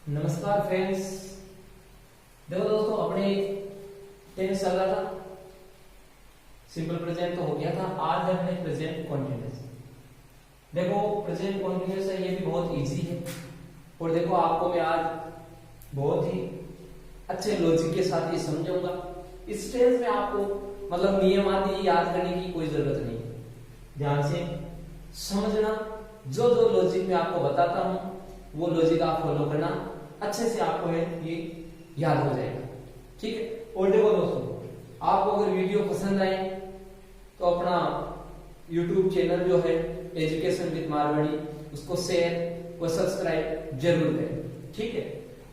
नमस्कार फ्रेंड्स। देखो दोस्तों, अपने टेंस चल रहा था, सिंपल प्रेजेंट तो हो गया था। आज है अपने प्रेजेंट कॉन्टिन्यूअस। देखो प्रेजेंट कॉन्टिन्यूअस है, ये भी बहुत इजी है। और देखो आपको मैं आज बहुत ही अच्छे लॉजिक के साथ ये समझाऊंगा। इस टेंस में आपको मतलब नियम आदि याद करने की कोई जरूरत नहीं है। ध्यान से समझना, जो जो लॉजिक मैं आपको बताता हूं वो लॉजिक आप फॉलो करना, अच्छे से आपको है ये याद हो जाएगा। ठीक है। और देखो दोस्तों, आपको अगर वीडियो पसंद आए तो अपना YouTube चैनल जो है एजुकेशन विद मारवाड़ी, उसको शेयर और सब्सक्राइब जरूर करें। ठीक है।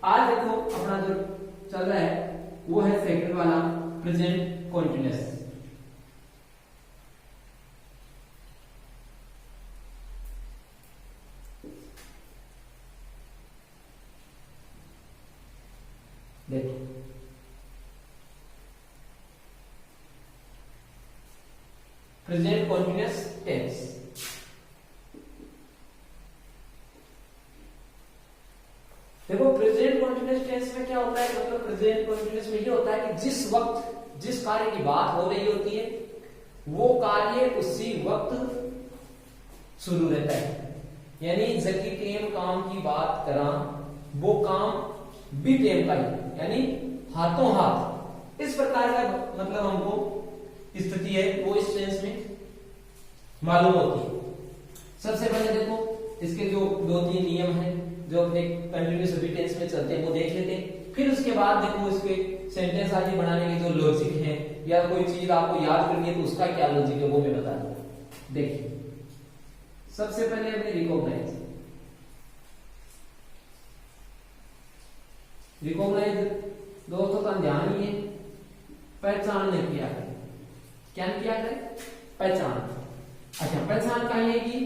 आज देखो अपना जो चल रहा है वो है सेकंड वाला प्रेजेंट कॉन्टिन्यूअस। देखो प्रेजेंट कॉन्टिन्यूअस टेंस। देखो प्रेजेंट कॉन्टिन्यूअस टेंस में क्या होता है, मतलब प्रेजेंट कॉन्टिन्यूअस में ये होता है कि जिस वक्त जिस कार्य की बात हो रही होती है वो कार्य उसी वक्त शुरू रहता है। यानी जबकि टेम काम की बात करा, वो काम भी टेम का ही, यानी हाथों हाथ। इस प्रकार का मतलब हमको स्थिति है वो इस टेंस में मालूम होती है। सबसे पहले देखो इसके जो दो तीन नियम हैं जो अपने कंटिन्यूअस अभी टेंस में चलते हैं वो देख लेते हैं। फिर उसके बाद देखो इसके सेंटेंस आदि बनाने के जो लॉजिक है या कोई चीज आपको याद करनी है तो उसका क्या लॉजिक है वो मैं बता दूंगा। देखिए सबसे पहले अपने रिकॉग्नाइज दोस्तों का ध्यान ही है, पहचान नहीं किया है। क्या किया है? पहचान। अच्छा, पहचान का है कि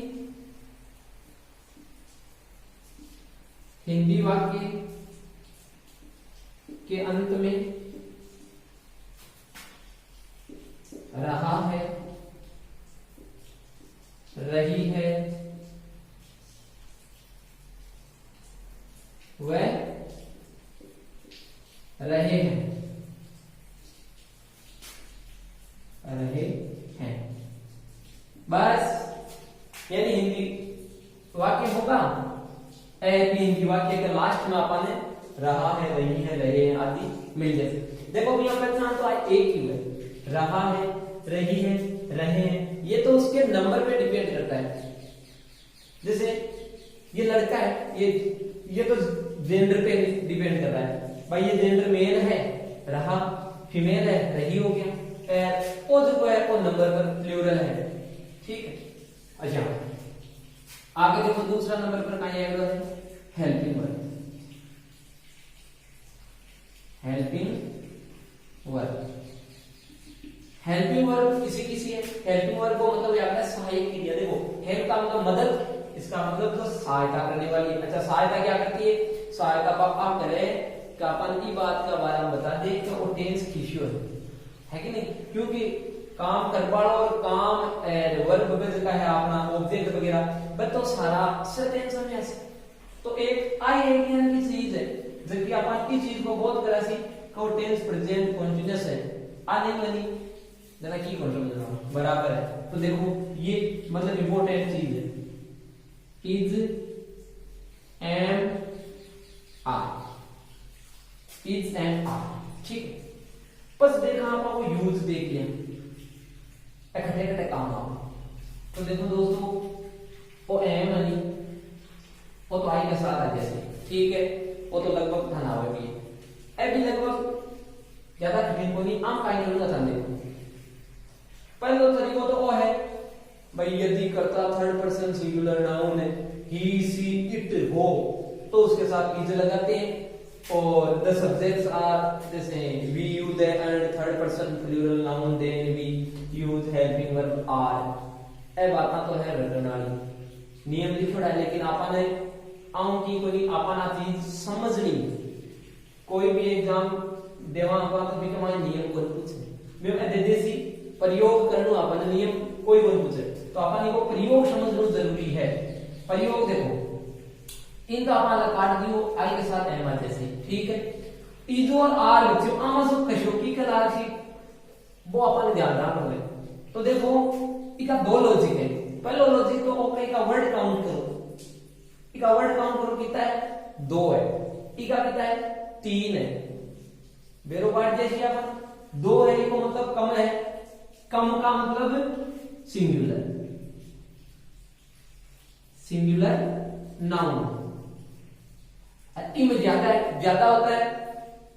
हिंदी वाक्य के अंत में रहा है, रही है, वह रहे हैं, रहे हैं, बस। यानी हिंदी वाक्य होगा, हिंदी वाक्य के लास्ट में अपन ने रहा है, रही है, रहे हैं आदि मिल जाए। देखो यहाँ पहचान तो आज एक ही है, रहा है, रही है, रहे हैं। ये तो उसके नंबर पे डिपेंड करता है। जैसे ये लड़का है, ये तो जेंडर पे डिपेंड कर रहा है। भाई ये जेंडर मेल है, रहा, फीमेल है, रही हो गया। वो जो है वो नंबर पर प्लूरल है। ठीक है। अच्छा आगे देखो दूसरा नंबर पर कहा है helping verb. Helping verb, helping verb किसी किसी है। हेल्पिंग वर्ब को मतलब यहाँ पे सहायक क्रिया। देखो हेल्प का मतलब मदद, इसका मतलब जो सहायता करने वाली। अच्छा सहायता क्या करती है? सहायता पापा करे कि अपन की बात का बारे में बता दे कि वो टेंस खिसियो है कि नहीं, क्योंकि काम कर पाड़ो और काम वर्ब का है अपना ऑब्जेक्ट वगैरह बस तो सारा टेंस में ऐसे तो एक आई है की चीज है, जबकि अपन की चीज को बहुत तरह से को टेंस प्रेजेंट कंटीन्यूअस है आने वाली जना की कंट्रोल बराबर है। तो देखो ये मतलब इंपॉर्टेंट चीज है, is and are, is and are. ठीक है। बस देखा आपको यूज देख लिया, इकट्ठे इकट्ठे काम आओ। तो देखो दोस्तों वो एम यानी वो तो आई के साथ आ जैसे, ठीक है, वो तो लगभग धना हुआ भी है। अभी लगभग ज्यादा कठिन को नहीं, आम का नहीं होता। देखो पहले तो तरीका तो वो है भाई यदि कर्ता थर्ड पर्सन सिंगुलर नाउन है, ही सी इट हो तो उसके साथ इज लगाते हैं। और द सब्जेक्ट्स आर जैसे we use and third person plural noun, then we use helping verb are. ए बात तो है रटन वाली, नियम लिखोड़ा है, लेकिन आपने आऊं की कोई आपना चीज समझनी। कोई भी एग्जाम देवा हुआ तो भी हमारे नियम को पूछे, मैं दे देसी प्रयोग करनो अपन नियम कोई को पूछे तो अपन को प्रयोग समझना जरूरी है। प्रयोग देखो इनका हमारा काट दियो आई के साथ एम जैसे, ठीक है। इजो और आर लिखियो आमा जो कशोकी का राशि वो अपन ध्यान रखना है। तो देखो इका दो लॉजिक है। पहला लॉजिक तो ओके का वर्ड काउंट करो, इका वर्ड काउंट करो कितना है 2 है, इका कितना है 3 है। बेरो वर्ड जैसे अपन 2 है इको मतलब कम है, कम का मतलब सिंगुलर, सिंगुलर नाउन। इनमें ज्यादा है, ज्यादा होता है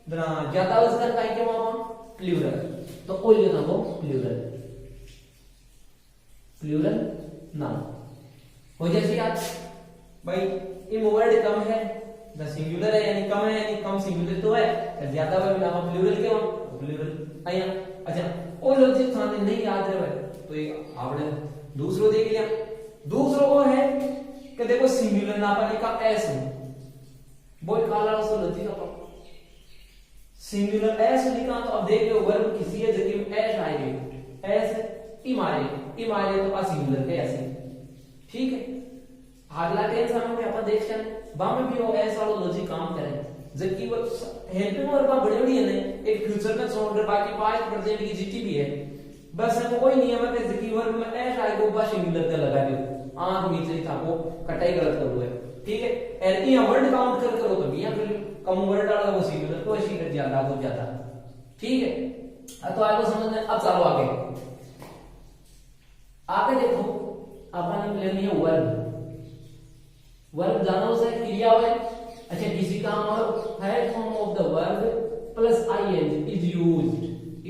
ज्यादा उसका काय के मामा प्लूरल, तो ओ लेना वो प्लूरल, प्लूरल नाउन हो जैसे आज भाई ये वर्ड कम है द सिंगुलर है यानी कम है यानी कम सिंगुलर तो है, ज्यादा है बिना प्लूरल के मामा प्लूरल आया। अच्छा ओ लॉजिक थाने नहीं याद रहे तो एक आपने दूसरो देख लिया। दूसरो वो है कि देखो सिंगुलर ना पाने का एस है वो काला उसको लॉजिक का सिंगुलर एस लिखा तो अब देख लो वर्ब किसी है जगह में एस आएगी, एस इमारे तो सिंगुलर के ऐसे, ठीक है। अगला टेंस में अपन देख सकते बा में भी वो एस वाला लॉजिक काम करे जबकि वो हेल्पिंग वर्ब बड़ी बड़ी है ना एक फ्यूचर में सॉल्व बाकी 5% की जीटीबी है, बस है कोई नियम है जबकि वर्ब में एस आएगा बस सिंगुलर का लगा दियो आंख नीचे था वो कटाई गलत कर हुआ है, ठीक है। एल यहां वर्ड काउंट कर करो तो यहां फिर कम वर्ड डाला वो सिंगुलर तो सिंगुलर ज्यादा हो जाता, ठीक है। तो आपको समझ में अब चलो आगे देखो अपन ले लिया वर्ब, वर्ब जाना उसे क्रिया है। अच्छा किसी का है form of the verb plus ING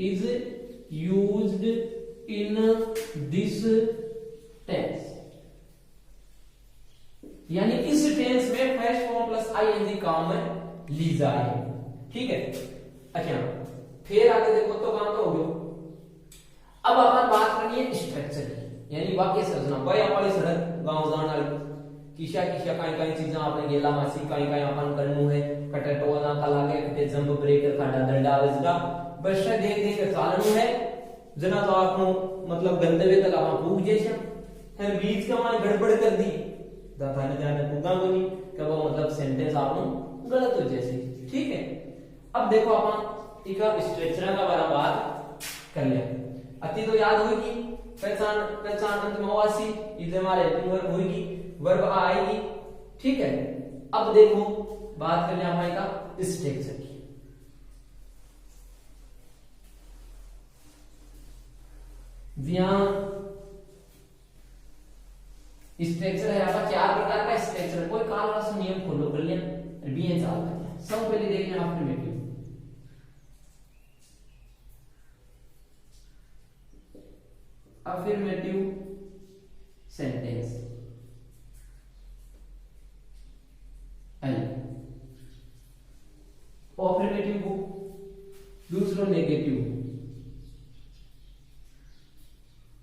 is used in this tense, यानी इस टेंस में फर्स्ट फॉर्म प्लस आईएनजी काम में ली जाए, ठीक है। अच्छा फिर आगे देखो तो काम तो हो गया। अब अपन बात करिए स्ट्रक्चर की, यानी वाक्य संरचना। भाई अपन सड़क गांव जान वाली किशा किशा काई चीजें आपने गेला मासी काई अपन करनु है कटे टोना का लागे कटे जंप ब्रेकर खाड़ा डंडा वजगा बस देख चालनु है जना तो आपको मतलब गंतव्य तक आप पूग जैसे फिर बीच का मान गड़बड़ कर दी दाता ने जाने पुगा को नहीं कि वो मतलब सेंटेंस आपको गलत हो जैसे, ठीक है। अब देखो अपन इका स्ट्रक्चर का बारे बात कर लिया। अति तो याद होगी पहचान अंत में वासी इधर हमारे वर्ब होगी, वर्ब आएगी, ठीक है। अब देखो बात कर लिया हमारे का स्ट्रक्चर की। स्ट्रक्चर है आपका 4 प्रकार का स्ट्रक्चर, कोई काल रास नियम फॉलो कर लिया बीएन चाल कर लिया। सब पहले देख लें affirmative, affirmative sentence L affirmative को दूसरा नेगेटिव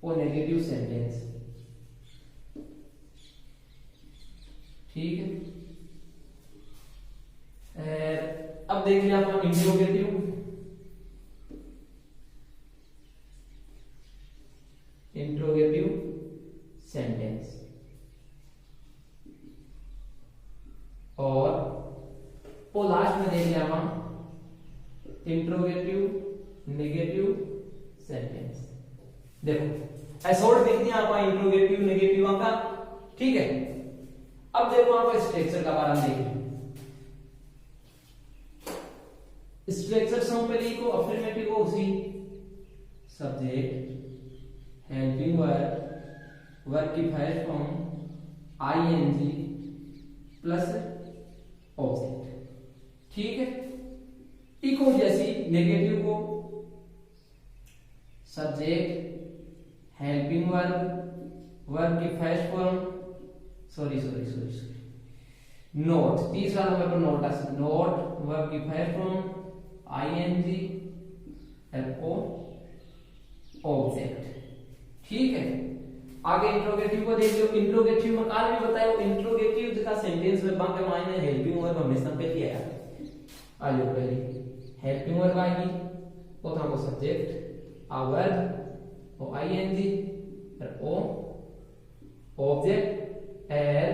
और नेगेटिव सेंटेंस, ठीक है। अब देख लिया अपना इंट्रोगेटिव, इंट्रोगेटिव सेंटेंस और लास्ट में देख लिया हम इंट्रोगेटिव नेगेटिव सेंटेंस। देखो ऐसोड देख दिया आप इंट्रोगेटिव नेगेटिव का, ठीक है। अब देखो आप स्ट्रक्चर का बारे में देखिए। स्ट्रक्चर सम पे लिखो अफर्मेटिव को उसी सब्जेक्ट हेल्पिंग वर्ब वर्ब की first form ING plus object, ठीक है। इको जैसी नेगेटिव को सब्जेक्ट हेल्पिंग वर्ब वर्ब की फर्स्ट फॉर्म सॉरी नोट, तीसरा नंबर पर नोट है नोट वर्ब की फर्स्ट फॉर्म आईएनजी एलओ ऑब्जेक्ट, ठीक है। आगे इंट्रोगेटिव को देख लो। इंट्रोगेटिव में काल भी बताया इंट्रोगेटिव का सेंटेंस में बाकी मायने हेल्पिंग वर्ब हमेशा पहले आया आ जाओ पहले हेल्पिंग वर्ब आएगी तो था को सब्जेक्ट आ वर्ब और आईएनजी और ओ object L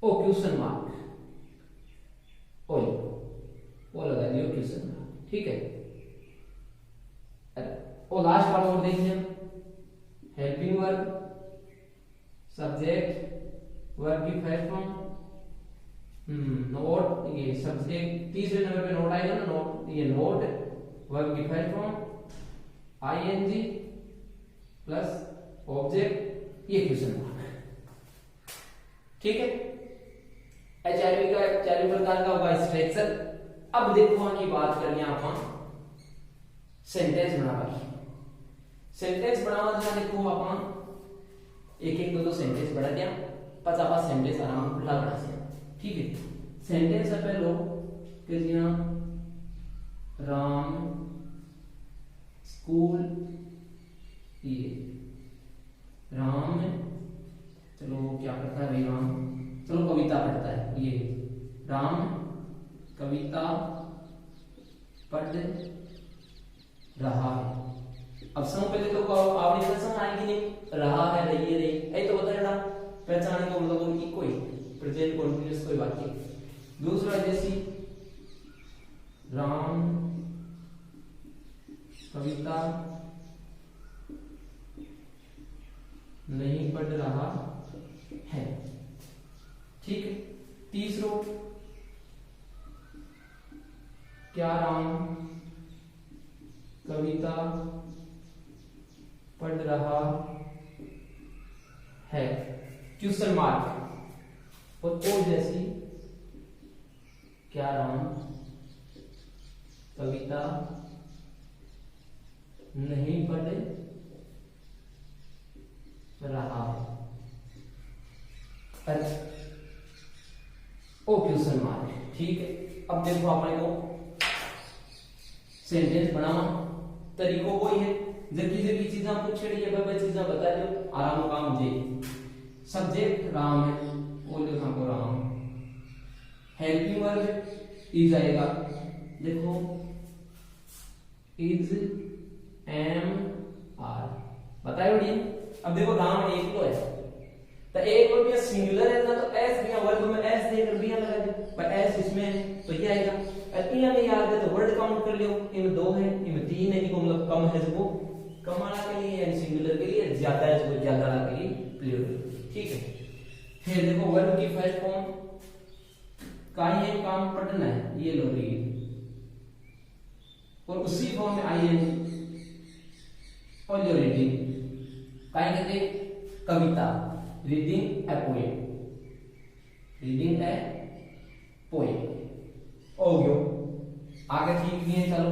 O Q question mark, ओ वो लगा दियो क्वेश्चन मार्क, ठीक है। और लास्ट वाला और देखिए, हेल्पिंग वर्ब, सब्जेक्ट, वर्ब की फर्स्ट फॉर्म, नोट, ये सब्जेक्ट तीसरे नंबर पे नोट आएगा ना, नोट, ये नोट, वर्ब की first form, ING plus object, ये क्वेश्चन मार्क, ठीक है। एचआरवी का चार प्रकार का होगा स्ट्रक्चर। अब देखो हम की बात करनी आप सेंटेंस बनावा। सेंटेंस बनावा जरा देखो आप एक एक दो सेंटेंस बना दिया, 50 सेंटेंस आराम खुला बना दिया, ठीक है। सेंटेंस है पहलो कि जिया राम स्कूल, ये राम, चलो क्या पढ़ता है भाई राम, चलो कविता पढ़ता है, ये राम कविता पढ़ रहा है। अब सब पहले तो आपने पहचान आएगी नहीं, रहा है, रही है, रही तो बता रहा पहचाने को मतलब उनकी कोई प्रेजेंट कॉन्टिन्यूअस कोई वाक्य। दूसरा जैसी राम कविता नहीं पढ़ रहा है, ठीक है। तीसरो क्या राम कविता पढ़ रहा है, क्वेश्चन मार्क। और जैसी क्या राम कविता नहीं पढ़ रहा है, ओ क्वेश्चन मार्क, ठीक है। अब देखो अपने को सेंटेंस बनाना तरीको कोई है, जबकि जबकि चीजें पूछ रही है वह चीजें बता दो आराम काम जे। सब्जेक्ट राम है, वो लिखा को राम, हेल्पिंग वर्ब इज आएगा, देखो इज एम आर, बताइए बढ़िया। अब देखो राम एक तो है, तो एक वर्ब या सिंगुलर है ना, तो एस भी वर्ब में एस देकर भी लगा दो, पर एस इसमें तो ये आएगा। इन्हें नहीं याद है तो वर्ड काउंट कर लियो, इनमें 2 है, इनमें 3 है, इनको मतलब कम है जो कम वाला के लिए यानी सिंगुलर के लिए, ज्यादा है जो ज्यादा वाला के लिए प्लूरल, ठीक है। फिर देखो वर्ब की फर्स्ट फॉर्म का ये काम पढ़ना है, ये लो रीड, और उसी फॉर्म में आईएनजी और जो रीडिंग का कहते कविता, reading a poem, reading a poem हो गयो। आगे ठीक नहीं है, चलो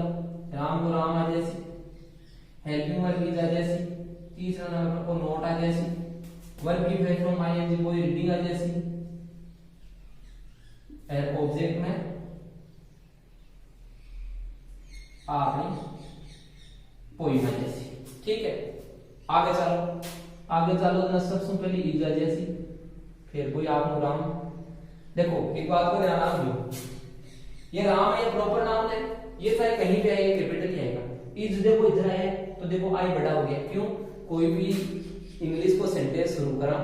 राम को राम आ जैसी, हेल्पिंग वर्ब की जैसी, तीसरा नंबर को नोट आ जैसी, वर्ब की फर्स्ट फॉर्म आईएनजी कोई रीडिंग आ जैसी, ऑब्जेक्ट में आपने पोइम आ जैसी, ठीक है। आगे चलो ना, सबसे पहले इज आ जैसी, फिर कोई आप राम। देखो एक बात को ध्यान रखो, ये राम है प्रॉपर नाउन है, ये चाहे कहीं भी आएगा कैपिटल ही आएगा। इज देखो इधर है तो देखो आई बड़ा हो गया, क्यों? कोई भी इंग्लिश को सेंटेंस शुरू करा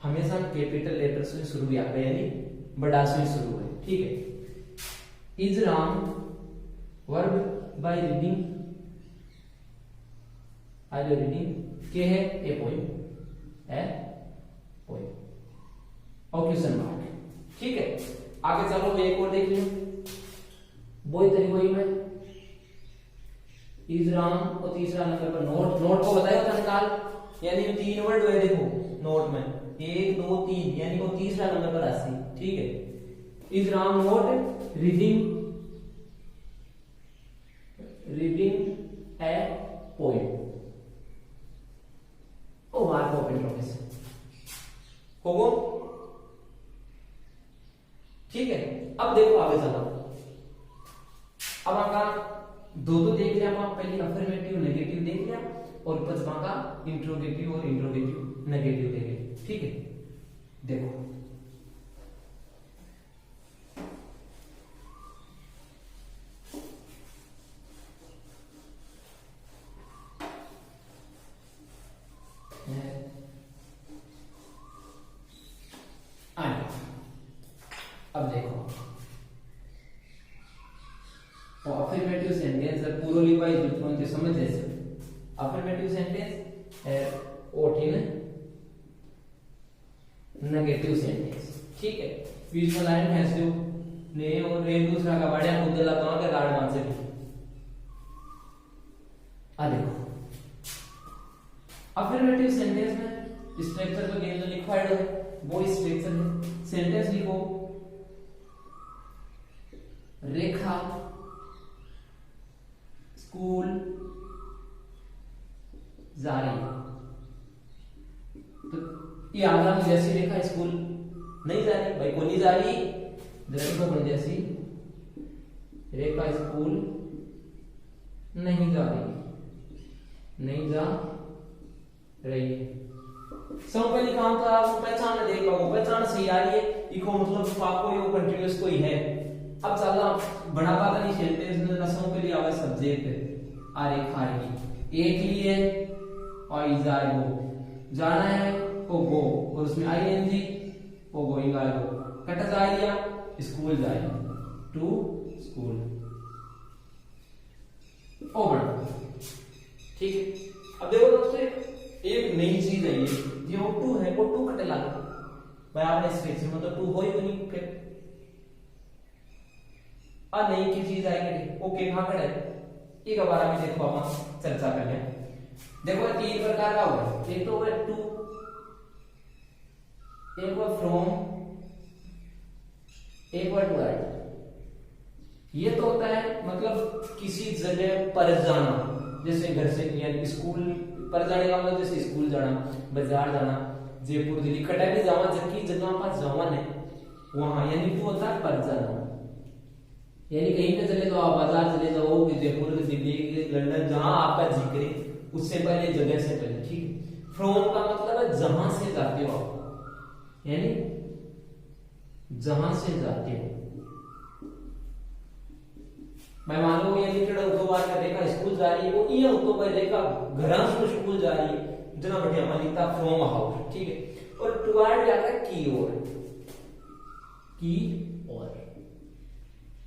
हमेशा कैपिटल लेटर से शुरू हुआ है, यानी बड़ा से शुरू है, ठीक है। Is Ram verb by reading, आई जो रीडिंग के है ए पोएम, ए पोएम और क्वेश्चन मार्क, ठीक है। आगे चलो एक और देख लो, वही तरीके वही में इज राम और तीसरा नंबर पर नोट, नोट को बताया था निकाल, यानी 3 वर्ड हुए देखो नोट में, 1 2 3, यानी वो तीसरा नंबर पर आसी, ठीक है। Is Ram not reading a poem, ओ मार्क ओपन प्रोफेसर होगो, ठीक है। अब देखो आगे चलो, अब आपका दो देख लिया आप, पहले अफर्मेटिव नेगेटिव देख लिया और पचवा का इंट्रोगेटिव और इंट्रोगेटिव नेगेटिव देख लिया, ठीक है। देखो प्लूरल वाइज कोणते समजायचं. अफर्मेटिव्ह सेंटेंस और नेगेटिव सेंटेंस. ठीक है. बीच में लाइन खींच दो ने और एक दूसरा का बढ़िया मुद्दा कहां के लाड़ मान से. आ देखो अफर्मेटिव सेंटेंस में स्ट्रक्चर तो गेम जो लिखा है वो स्ट्रक्चर है. सेंटेंस लिखो रेखा स्कूल जा रही है. तो ये आगरा में जैसी रेखा स्कूल नहीं जा रही. भाई को नहीं जा रही देखो बन जैसी रेखा स्कूल नहीं जा रही. नहीं जा रही है. सब पहले काम था वो पहचान देख पाओ. पहचान सही आ रही है इको मतलब आपको ये कंटीन्यूअस कोई है. अब ज्यादा बड़ा बात नहीं खेलते इसमें नसों के लिए आवे सब्जेक्ट आ रेखा की एक लिए और इजार गो जाना है वो गो और उसमें आईएनजी वो गोइंग आ गो कट जाएगा स्कूल जाए टू स्कूल ओवर. ठीक है. अब देखो दोस्तों एक नई चीज है ये जो टू है वो टू कटे लगा. भाई आपने स्ट्रक्चर में तो टू हो ही नहीं फिर आ नई की चीज आएगी. ओके कहां खड़ा है ये के बारे में देखो हम चर्चा कर लें. देखो तीन प्रकार का हुआ. एक तो है टू, एक हुआ फ्रॉम, एक हुआ टू एट. ये तो होता है मतलब किसी जगह पर जाना. जैसे घर से यानी स्कूल पर जाने का मतलब जैसे स्कूल जाना, बाजार जाना, जयपुर दिल्ली कटा भी जावा जबकि जगह पर जावन है वहां यानी टू होता है पर जाना. यानी कहीं पे चले जाओ बाजार चले जाओ जयपुर दिल्ली लंदन जहां आपका जिक्र है उससे पहले जगह से पहले. ठीक है. फ्रॉम का मतलब है जहां से जाते हो आप यानी जहां से जाते हो. मैं मान लो ये लिखड़ा दो बार का देखा स्कूल जा रही है वो ये तो भाई देखा घर से स्कूल जा रही है इतना बढ़िया मान लिखता फ्रॉम हाउस. ठीक है. और टुवर्ड आता है की ओर. की ओर.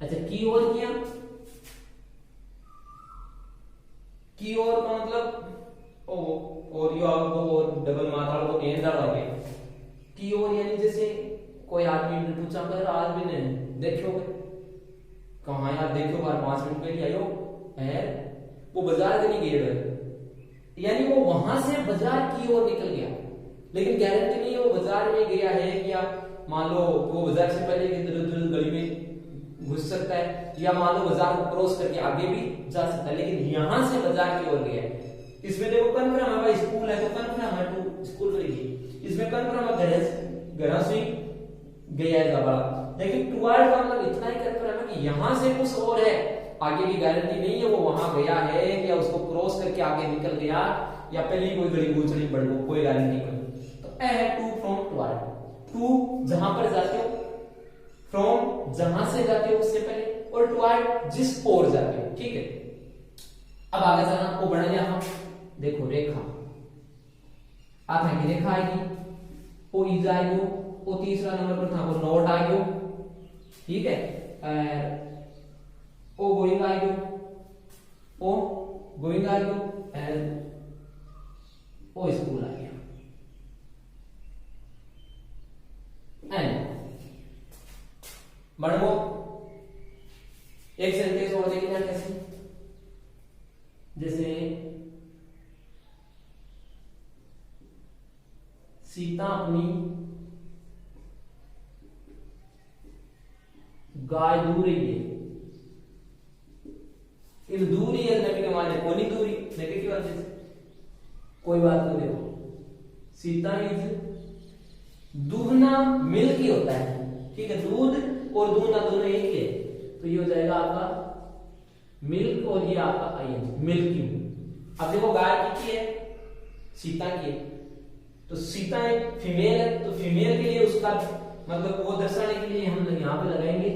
अच्छा की ओर किया. की ओर का मतलब ओ और यो आपको और डबल मात्रा को एन डाल आगे. की ओर यानी जैसे कोई आदमी ने पूछा कर आज भी नहीं देखो कहां यार देखो बार 5 मिनट के लिए आयो है वो बाजार के लिए गया यानी वो वहां से बाजार की ओर निकल गया. लेकिन गारंटी नहीं है वो बाजार में गया है या मान लो वो बाजार से पहले इधर गली में घुस सकता है या मान लो बाजार को क्रॉस करके आगे भी जा सकता है. लेकिन यहां से बाजार की ओर गया है. इसमें देखो कन्फर्म है भाई स्कूल है तो कन्फर्म है टू स्कूल करेगी. इसमें कन्फर्म है घर से गया है बड़ा. लेकिन टुवर्ड का मतलब इतना ही कन्फर्म है कि यहां से कुछ और है आगे की गारंटी नहीं है वो वहां गया है या उसको क्रॉस करके आगे निकल गया या पहले कोई गली गुजरी बढ़ गई कोई गारंटी नहीं. तो ए है टू फ्रॉम टुवर्ड. टू जहां पर जाते हो, फ्रॉम जहां से जाते हो उससे पहले और टुवर्ड जिस ओर जाते हो. ठीक है. अब आगे चलना आपको बढ़ लिया हम देखो रेखा आता है कि रेखा आएगी वो इज आएगो वो तीसरा नंबर पर था वो नोट आ गयो. ठीक है. ओ गोइंग आ गयो ओ गोइंग आ गयो एंड ओ स्कूल आ गया. एंड बढ़ो एक सेंटेंस और देखना कैसे. जैसे सीता अपनी गाय दूर रही है. इस दूरी है नबी के माने कोनी दूरी नेगेटिव अर्थ से कोई बात नहीं. देखो सीता इज दूधना मिल्क ही होता है. ठीक है. दूध और दूधना दोनों एक ही है तो ये हो जाएगा आपका मिल्क और ये आपका आयन मिल्की. अब देखो गाय किसकी है सीता की है तो सीता एक फीमेल है तो फीमेल के लिए उसका मतलब वो दर्शाने के लिए हम यहां पे लगाएंगे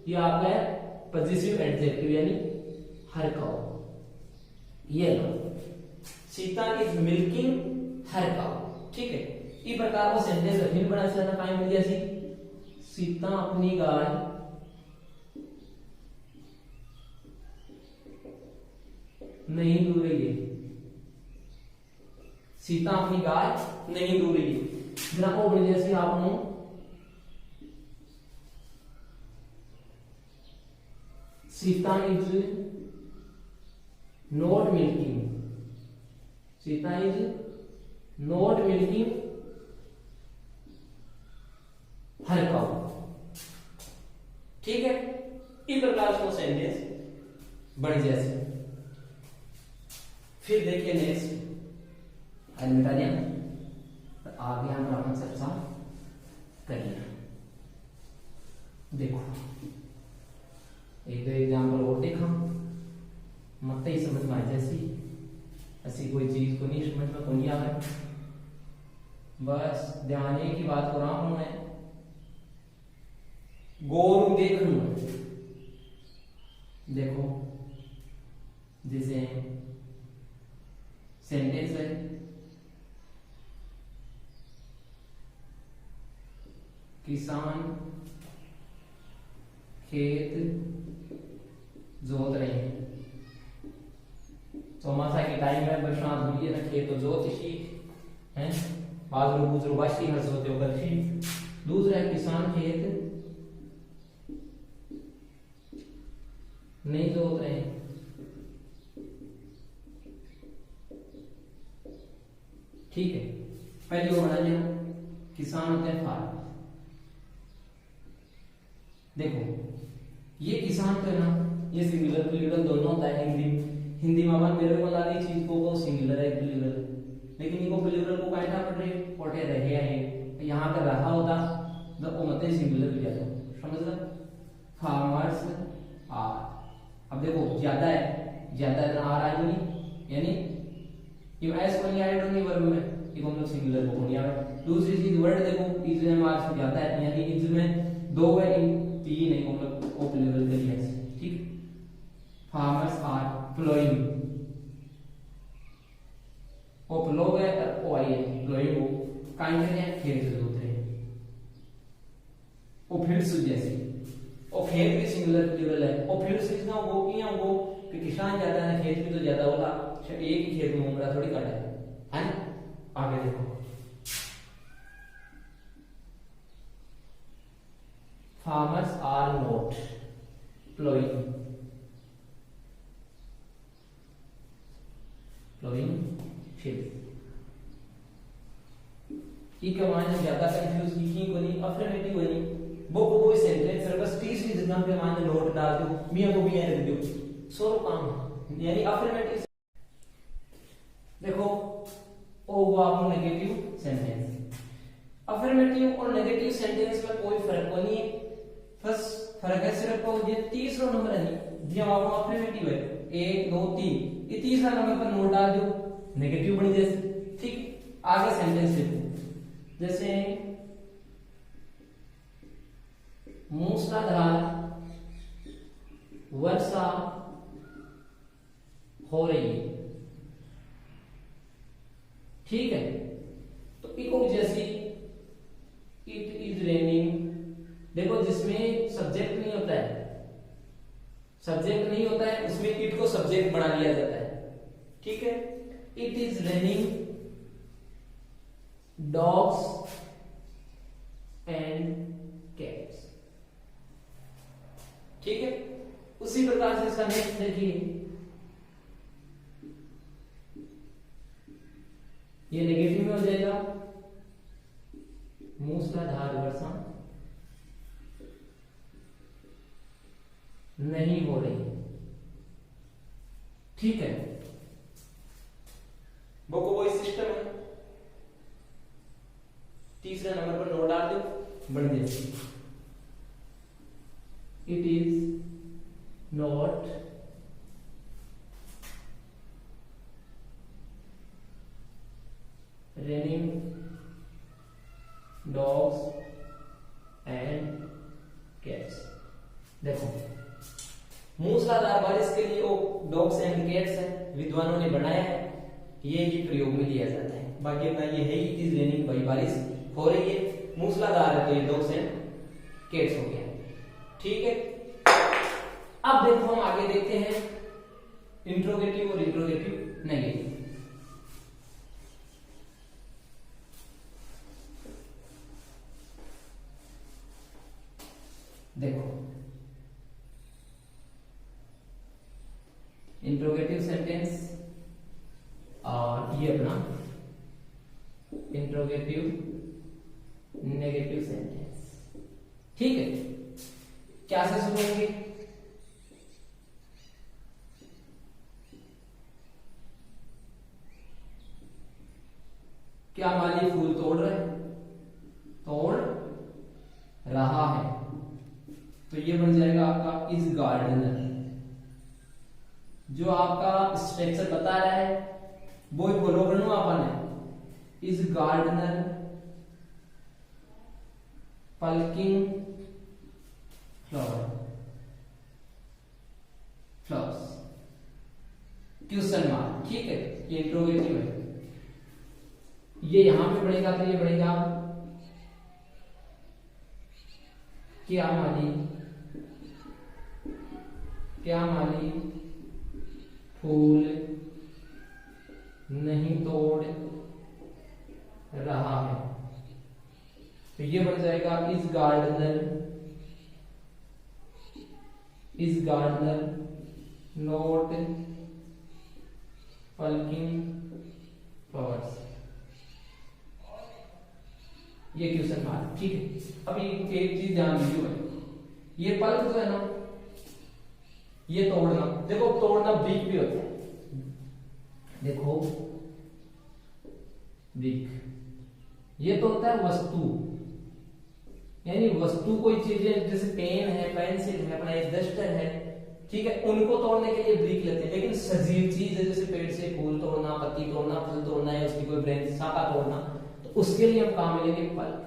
ये आपका है पॉजिटिव एडजेक्टिव यानी हर काउ. ये Sita is milking her cow. ठीक है. इस प्रकार वो सेंटेंस फिर बड़ा सा काम मिल जैसी सीता अपनी गाय नहीं दूह रही है, सीता अपनी गाय नहीं दूह रही है। जरा ओ बन जैसी आपको Sita is not milking, Sita is not milking her cow. ठीक है, इस प्रकार से सेंटेंस बन जैसे। फिर देखिए नेक्स्ट मिटा दिया, आगे हम अपन चर्चा करिए। देखो एक दो एग्जाम्पल और देखा, मत ही समझ में आ जैसी ऐसी कोई चीज को नहीं समझ में नहीं आ रहा, बस ध्यान की बात कर रहा हूं मैं, गौर देख लू। देखो जैसे सेंटेंस है, किसान खेत जोत रहे हैं, चौमासा के टाइम में बरसात हुई है ना, खेत तो जोत ही है, बाजरू बुजरू बाशी हर सोते हो करशी। दूसरा है किसान खेत नहीं जोत रहे हैं, ठीक है। पहले वो बना लिया, किसान होते हैं फार्मर। देखो ये किसान तो है ना, ये सिंगुलर प्लूरल दोनों होता है हिंदी में अपन मेरे को बता दी चीज को वो सिंगुलर है प्लूरल, लेकिन इनको प्लूरल को कहना पड़ रही पोटे रहे हैं, यहाँ पे रहा होता तो वो मतलब सिंगुलर हो जाता, समझ लो। फार्मर्स आर, अब देखो ज्यादा है, ज्यादा आ रहा है यानी ये एस को नहीं ऐड होंगे वर्ब में, ये हम लोग सिंगुलर को नहीं आ रहा। दूसरी चीज वर्ड देखो, इज में मार्क्स ज्यादा है, यानी इज में दो है, तीन है, हम लोग ओ प्लूरल कर लिया, ठीक। फार्मर्स आर प्लोइंग, ओ प्लो है और ओ आई है, प्लोइंग वो काइंड है खेत से दूसरे, ओ फील्ड्स जैसे, ओ खेत भी सिंगुलर प्लूरल है, ओ फील्ड्स कितना वो किया वो कि किसान ज्यादा है, खेत भी तो ज्यादा होला, एक ही खेत में उमरा थोड़ी काटा है ना। आगे देखो farmers are not ploughing, ploughing field, ठीक है। माने ज्यादा कंफ्यूज की बनी अफर्मेटिव बनी वो कोई सेंटेंस है, बस तीसरी जगह पे माने नोट डाल दो, मियां को भी रख दो, सोरो काम यानी अफर्मेटिव। देखो ओ वो आपको नेगेटिव सेंटेंस, अफर्मेटिव और नेगेटिव सेंटेंस में कोई फर्क नहीं है, बस फर्क है सिर्फ ये तीसरा नंबर है, जब आपको अफर्मेटिव है 1 2 3, ये तीसरा नंबर पर नोट डाल दो, नेगेटिव बन जैसे, ठीक। आगे सेंटेंस देखो, जैसे मूसलाधार वर्षा हो रही है, ठीक है। तो इको जैसी इट इज रेनिंग, देखो जिसमें सब्जेक्ट नहीं होता है, सब्जेक्ट नहीं होता है उसमें इट को सब्जेक्ट बना लिया जाता है, ठीक है। It is raining dogs and cats, ठीक है। उसी प्रकार से इसका नेक्स्ट देखिए, ये नेगेटिव में हो जाएगा, मूसलाधार वर्षा नहीं हो रही, ठीक है। वो कोई सिस्टम है, तीसरे नंबर पर नोट डाल दो, बढ़ जाए it is not raining dogs and cats. देखो मूसलाधार बारिश के लिए वो डॉग्स एंड कैट्स है, विद्वानों ने बनाया है, ये ही प्रयोग में लिया जाता है। बाकी अपना ये है इट इज रेनिंग, भाई बारिश हो रही है, मूसलाधार है तो ये डॉग्स एंड कैट्स हो गया, ठीक है। अब देखो हम आगे देखते हैं इंट्रोगेटिव और इंट्रोगेटिव नेगेटिव। देखो इंट्रोगेटिव सेंटेंस और ये अपना इंट्रोगेटिव नेगेटिव सेंटेंस। ठीक है, क्या से शुरू होंगे? क्या माली फूल तोड़ रहा है, तो ये बन जाएगा आपका इज गार्डनर। जो आपका स्ट्रक्चर बता रहा है वो ही फॉलो करना अपन है। Is gardener plucking flowers, question mark. ठीक है, ये इंट्रोगेटिव है। ये यहां पे बढ़ेगा तो ये बढ़ेगा क्या माली फूल नहीं तोड़ रहा है, तो ये बन जाएगा इज गार्डनर नॉट पल्किंग फ्लावर्स, ये क्वेश्चन मार्क। ठीक है, अभी एक चीज ध्यान दीजिए, ये पल्क जो है ना, ये तोड़ना, देखो तोड़ना ब्रीक भी होता है। देखो ब्रीक ये तो होता है वस्तु, यानी वस्तु कोई चीजें जैसे पेन है, पेंसिल है, अपना एक डस्टर है, ठीक है, उनको तोड़ने के लिए ब्रीक लेते हैं। लेकिन सजीव चीज है जैसे पेड़ से फूल तोड़ना, पत्ती तोड़ना, फल तोड़ना है, उसकी कोई ब्रांच शाखा तोड़ना, तो उसके लिए हम काम लेंगे पल्क।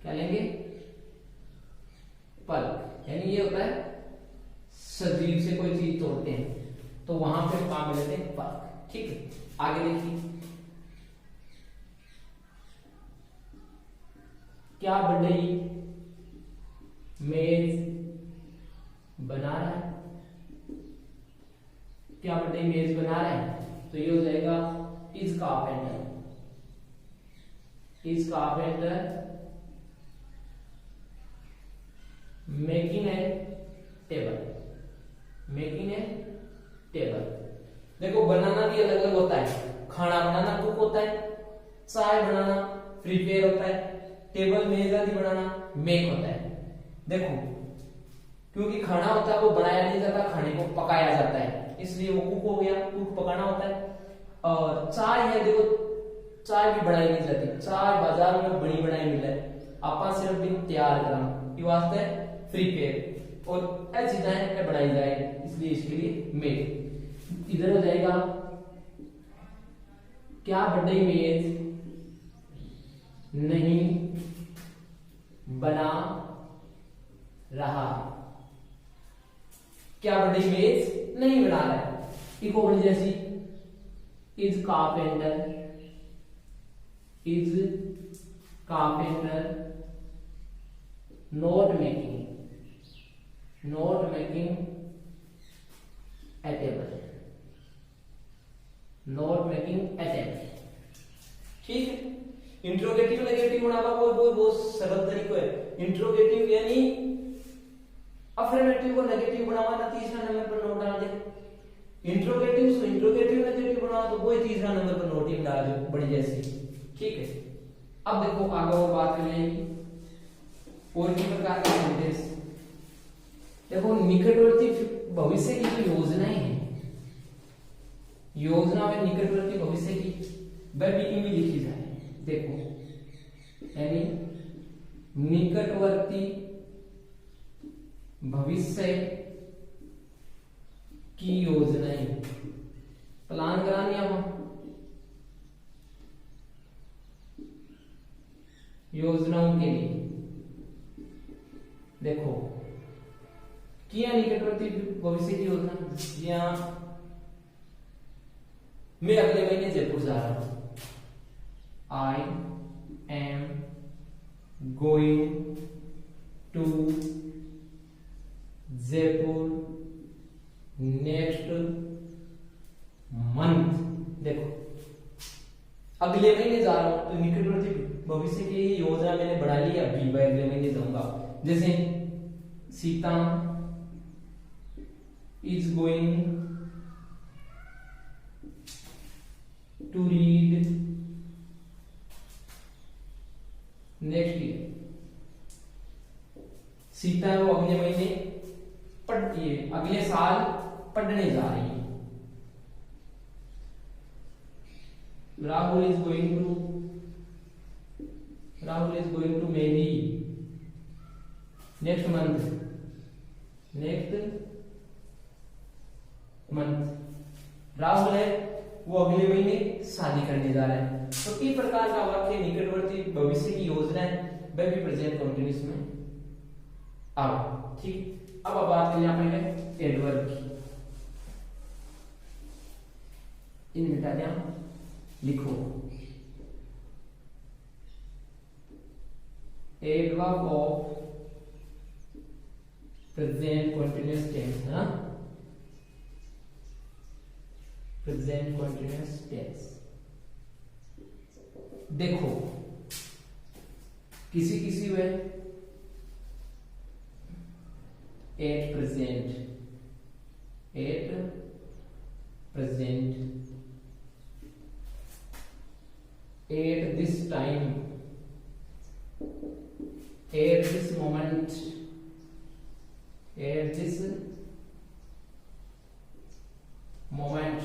क्या लेंगे? पल्क, यानी ये होता है सजीव से कोई चीज तोड़ते हैं तो वहां पे काम लेते हैं पल्क। ठीक है, आगे देखिए, क्या बढ़ई मेज बना रहा है? क्या बढ़ई मेज बना रहा है, तो ये हो जाएगा is carpenter making a table. देखो बनाना भी अलग अलग होता है, खाना बनाना कुक होता है, चाय बनाना प्रिपेयर होता है, टेबल मेज आदि बनाना मेक होता है। देखो क्योंकि खाना होता है वो बनाया नहीं जाता, खाने को पकाया जाता है, इसलिए वो कुक हो गया, कुक पकाना होता है। और चाय है, देखो चाय भी बनाई नहीं जाती, चाय बाजार में बनी बनाई मिल है, आपा सिर्फ भी तैयार करना ये वास्ते प्रिपेयर, और ऐसी चीजें बनाई जाए, इसलिए इसके लिए मेक। इधर हो जाएगा क्या बढ़ई मेज नहीं बना रहा, क्या बढ़ई मेज नहीं बना रहा है, इक्वल जैसी is carpenter not making a table. ठीक है, इंट्रोगेटिव नेगेटिव बनाना बहुत सरल तरीका है। इंट्रोगेटिव यानी अफर्मेटिव को नेगेटिव बनाना, तीसरा नंबर पर नोट डाल दे। इंट्रोगेटिव से इंट्रोगेटिव नेगेटिव बनाओ तो वही तीसरा नंबर पर नोट ही डाल दो, बड़ी जैसी। ठीक है, अब देखो आगे और बात करें और किस प्रकार के सेंटेंस। देखो निकटवर्ती भविष्य की जो योजनाएं हैं, योजना में निकटवर्ती भविष्य की वह भी में लिखी जाए। देखो यानी निकटवर्ती भविष्य की योजनाएं प्लान करानी हम योजनाओं के लिए। देखो किया निकटवर्ती भविष्य की योजना, यहां मैं अगले महीने जयपुर जा रहा हूं, I am going to Jaipur next month. देखो अगले महीने जा रहा हूं तो निकटवर्ती भविष्य की योजना मैंने बढ़ा ली, अभी मैं अगले महीने जाऊंगा। जैसे Sita is going to read next year. Sita वो अगले महीने पढ़ती है, अगले साल पढ़ने जा रही है। Rahul is going to marry next month. Rahul है वो अगले महीने शादी करने जा रहा है। तो इस प्रकार का वाक्य निकटवर्ती भविष्य की योजना है, वह भी प्रेजेंट कंटिन्यूअस में अब ठीक। अब बात करें यहाँ पे एडवर्ब की, इन मिटा दिया, लिखो adverb of present continuous tense है ना, प्रेजेंट कंटिन्यूअस टेंस। देखो किसी वे at present at this time, at this moment, at this moment,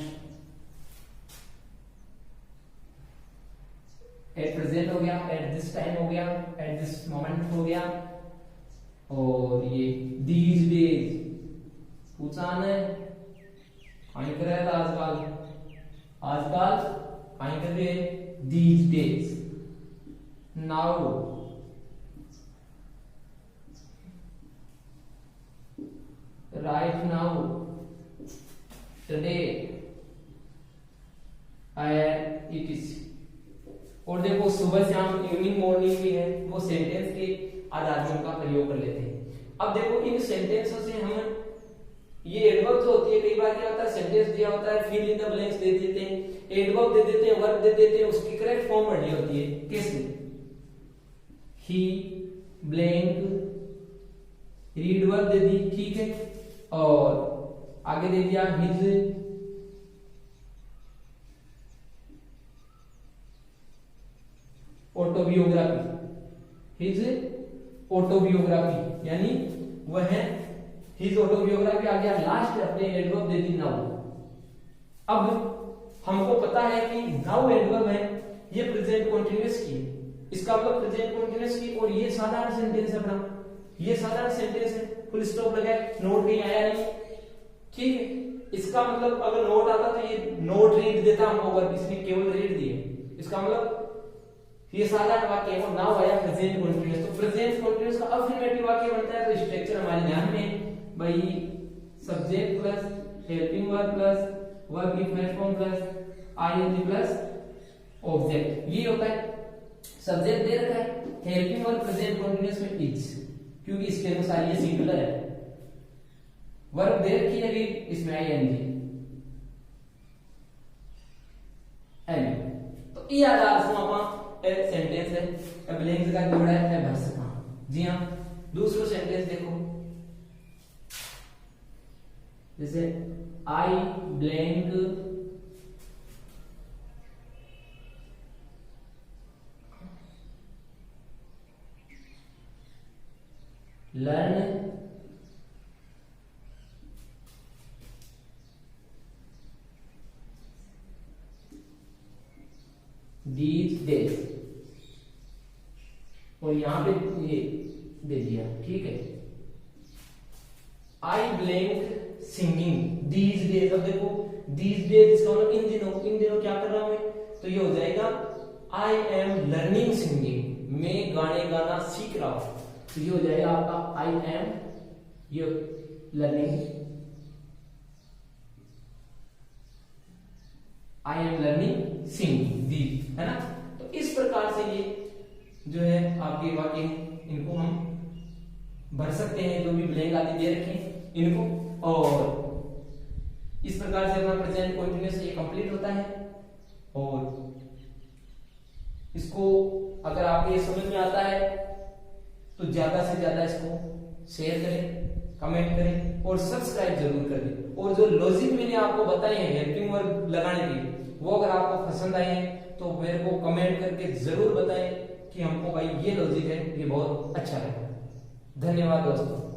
at present हो गया, at this time हो गया, at this moment हो गया, और ये these days पूछा है कहीं कर रहा था आजकल कहीं कर रहे these days, now, right now, today, and etc। और देखो सुबह शाम इवनिंग मॉर्निंग भी है, वो सेंटेंस के आधार पर उनका प्रयोग कर लेते हैं। अब देखो इन सेंटेंसों से हम ये एडवर्ब जो होती है, कई बार क्या होता है सेंटेंस दिया होता है, फिल इन द ब्लैंक्स दे देते हैं, एडवर्ब दे देते हैं, वर्ब दे देते हैं, उसकी करेक्ट फॉर्म भरनी होती है। कैसे? ही ब्लैंक रीड वर्ब दे दी, ठीक है, और आगे दे दिया हिज ऑटोबियोग्राफी, यानी वह है हिज ऑटोबियोग्राफी। आ गया लास्ट अपने एडवर्ब दे दी नाउ। अब हमको पता है कि नाउ एडवर्ब है, ये प्रेजेंट कंटीन्यूअस की है, इसका मतलब प्रेजेंट कंटीन्यूअस की, और ये साधारण सेंटेंस है अपना, ये साधारण सेंटेंस है, फुल स्टॉप लगाए, नोट कहीं आया नहीं, ठीक है। इसका मतलब अगर नोट आता तो ये नोट रीड देता हमको, अगर इसने केवल रीड दिए, इसका मतलब ये साधारण वाक्य है। नाउ आया प्रेजेंट कंटीन्यूअस, तो प्रेजेंट कंटीन्यूअस का अफर्मेटिव वाक्य बनता है। तो स्ट्रक्चर हमारे ध्यान में भाई subject plus helping verb plus verb की first form plus ING plus object, ये होता है। सब्जेक्ट दे रखा है, हेल्पिंग वर्ब प्रेजेंट कंटीन्यूअस में इज, क्योंकि इसके अनुसार ये सिंगुलर है। वर्ब दे रखी है रीड, इसमें आईएनजी एन। तो ये आधार से अपन सेंटेंस है ब्लैंक का जोड़ा है भर सका। जी हाँ, दूसरा सेंटेंस देखो, जैसे आई ब्लैंक लर्न these days, और यहां पे ये दे दिया, ठीक है। आई ब्लैंक सिंगिंग these days। अब देखो these days इसका मतलब इन दिनों क्या कर रहा हूं मैं, तो ये हो जाएगा आई एम लर्निंग सिंगिंग, मैं गाने गाना सीख रहा हूं। तो ये हो जाएगा आपका आई एम ये लर्निंग सिंगिंग दी, है ना। तो इस प्रकार से ये जो है आपके वाक्य इनको हम भर सकते हैं, जो भी ब्लैंक आदि दे रखे हैं इनको। और इस प्रकार से अपना प्रेजेंट कंटिन्यूअस ये कंप्लीट होता है। और इसको अगर आपको ये समझ में आता है तो ज्यादा से ज्यादा इसको शेयर करें, कमेंट करें और सब्सक्राइब जरूर करें। और जो लॉजिक मैंने आपको बताए हैं हेल्पिंग वर्ब लगाने के, वो अगर आपको पसंद आए हैं तो मेरे को कमेंट करके जरूर बताएं कि हमको भाई ये लॉजिक है, ये बहुत अच्छा लगा। धन्यवाद दोस्तों।